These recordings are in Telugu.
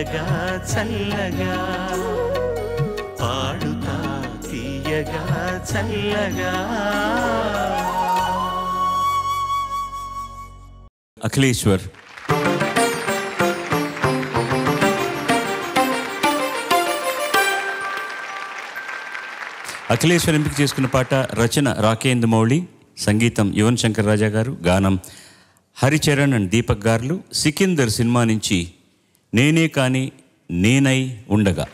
తీయగా చల్లగా పాడుతా తీయగా చల్లగా. అఖిలేశ్వర్ అఖిలేశ్వర్ ఎంపిక చేసుకున్న పాట రచన రాకేంద్ర మౌళి, సంగీతం యువన్ శంకర్ రాజా గారు, గానం హరిచరణ్ అండ్ దీపక్ గారు. సికిందర్ సినిమా నుంచి నేనే కాని నేనై ఉండగా.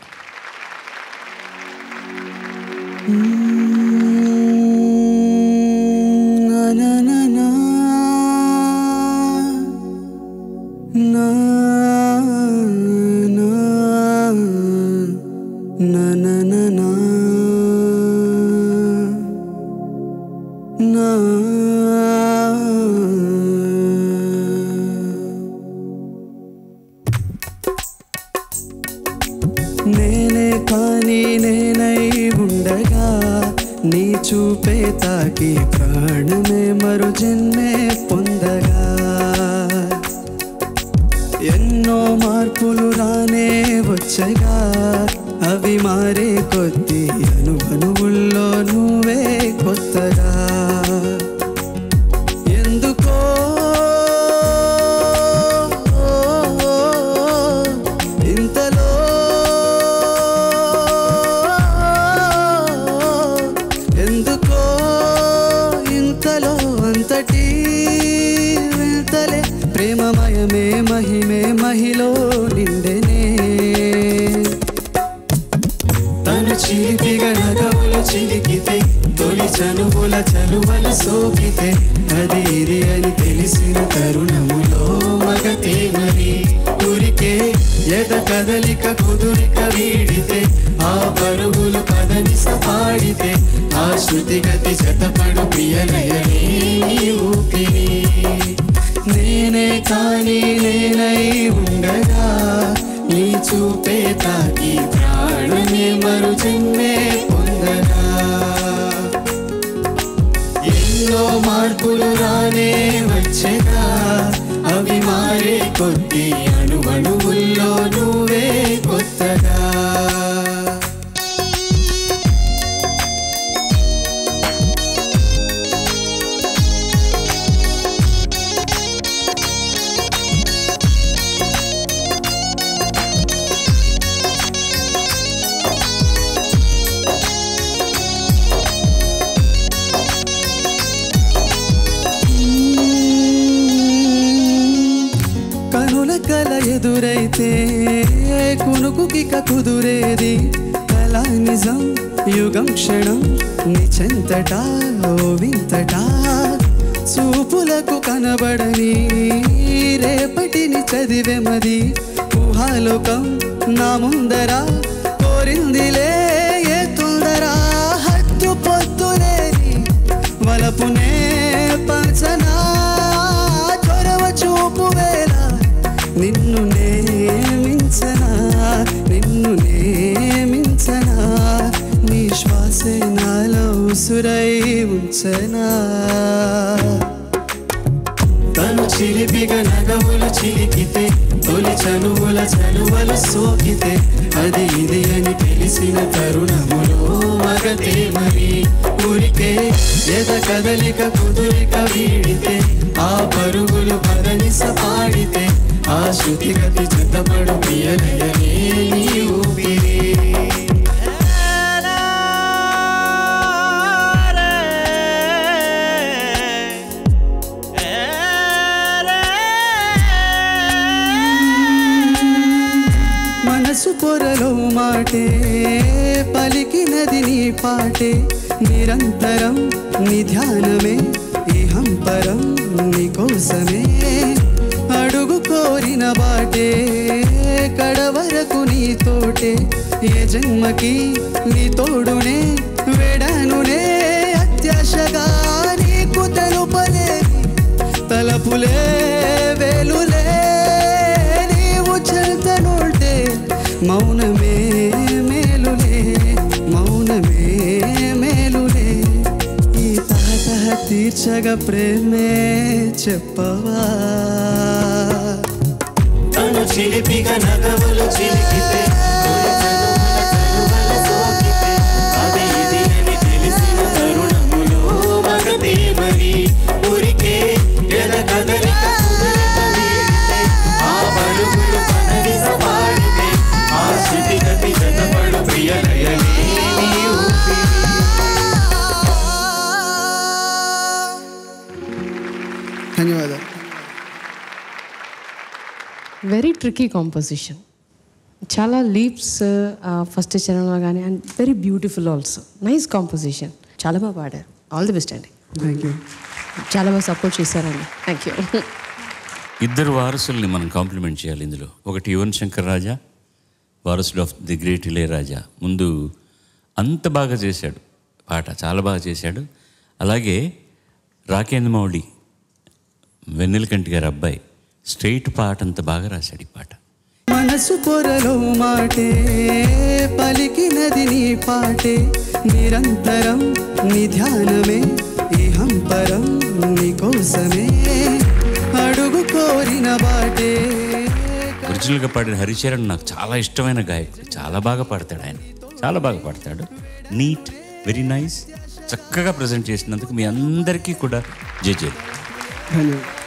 నేనే కాని నేనై ఉండగా నీ చూపే తాకి ప్రాణమే మరు జన్మే పొందగా. ఎన్నో మార్పులు రానే వచ్చగా అవి మారే కొద్దీ అనుభనువుల్లో నువ్వే కొత్తగా. ఎందుకో ఇంతలో ఎందుకో ఇంతలో అంతటి వింతలే ప్రేమమయమే మహిమే మహిలో నిండెనే. తను చిలిపిగా నగవులు చిలికితే తొలి చనువుల చలువల సోకితే అది ఇది అని తెలిసిన తరుణములో మగతే మరి ఊరికే ఎద కదలిక కుదురిక వీడితే ఆ పరుగులు పదనిస పాడితే ఆ శృతి గతి జతపడు ప్రియలయనే ఊపిరి. నేనే కాని నేనై ఉండగా నీ చూపే తాకి ప్రాణమే మరు జన్మే పొందగా. ఎన్నో మార్పులు రానే వచ్చగా అవి మారే కొద్దీ అణువణువుల్లో నువ్వే కొత్తగా. కల ఎదురైతే కునుకుకిక కుదురేది కళా నిజం యుగం క్షణం నిచెంతటా ఓ వింతటా. చూపులకు కనబడని రేపటిని చదివెమది ఊహాలోకం నా ముందరా కోరిందిలే ఏ తొందరా. హద్దు పొద్దులేని వలపునే పంచనా చొరవ చూపు వేళ నిన్ను నేమించనా నిన్ను నేమించనా నీ శ్వాసే నాలో ఉసురై ఉంచనా. తను చిలిపిగా నగవులు చిలికితే తొలి చనువుల చలువలు సోకితే అది ఇది అని తెలిసిన తరుణములో మగతే మరి ఊరికే ఎద కదలిక కుదురిక వీడితే ఆ పరుగులు పదనిస పాడితే ఆ శృతి గతి జతపడు ప్రియలయనే నీ ఊపిరి. మనసు పొరలో మాటే పలికినది నీ పాటే నిరంతరం నీ ధ్యానమే ఇహంపరం నీ కోసమే. అడుగు కోరిన బాటే కడవరకు నీ తోటే ఏ జన్మకి నీ తోడునే వేడానునే అత్యాశగా నీకు తెలుపలే తలపులే వేలులే నీవు చెల్తనుంటే మౌనమే మేలులే మౌనమే మేలులే. ఈ తహతహ తీర్చగా ప్రేమే చెప్పవా. తను చిలిపిగా నగవులు చిలికితే తొలి తనువుల తనువల సోకితే అది ఇది అని తెలిసిన తరుణములో మగదేవని ఉరికే ఎద కదలిక కుదురుత వీడితే ఆ పరుగులు పనవిస పాడితే ఆ స్థితిగతి జతపడు ప్రియలయనే నీ ఊపిరి. ధన్యవాదాలు. వెరీ ట్రికీ కాంపోజిషన్, చాలా లీప్స్ ఫస్ట్ చరణంలో కానీ and very beautiful also. Nice composition, చాలా బాగా పాడారు. ఆల్ ది బెస్ట్ అండి. Thank you. చాలా బాగా సపోర్ట్ చేశారండి. Thank you. ఇద్దరు వారసుల్ని మనం కాంప్లిమెంట్ చేయాలి ఇందులో. ఒకటి యువన్ శంకర్ రాజా, వారసుడు ఆఫ్ ది గ్రేట్ ఇళయరాజా. ముందు అంత బాగా చేశాడు పాట, చాలా బాగా చేశాడు. అలాగే రాకేంద్ర మౌళి, వెన్నెలకంటి గారి అబ్బాయి, స్ట్రైట్ పాట అంత బాగా రాశాడు ఈ పాట. మనసు పొరలో మాటే పలికినది నీ పాటే, నిరంతరం నీ ధ్యానమే ఇహం పరం నీ కోసమే అడుగు కోరిన బాటే. ఒరిజినల్గా పాడిన హరిచరణ్ నాకు చాలా ఇష్టమైన గాయకుడు. చాలా బాగా పాడతాడు ఆయన, చాలా బాగా పాడతాడు. నీట్, వెరీ నైస్, చక్కగా ప్రజెంట్ చేసినందుకు మీ అందరికీ కూడా జై జై. ధన్యవాదాలు.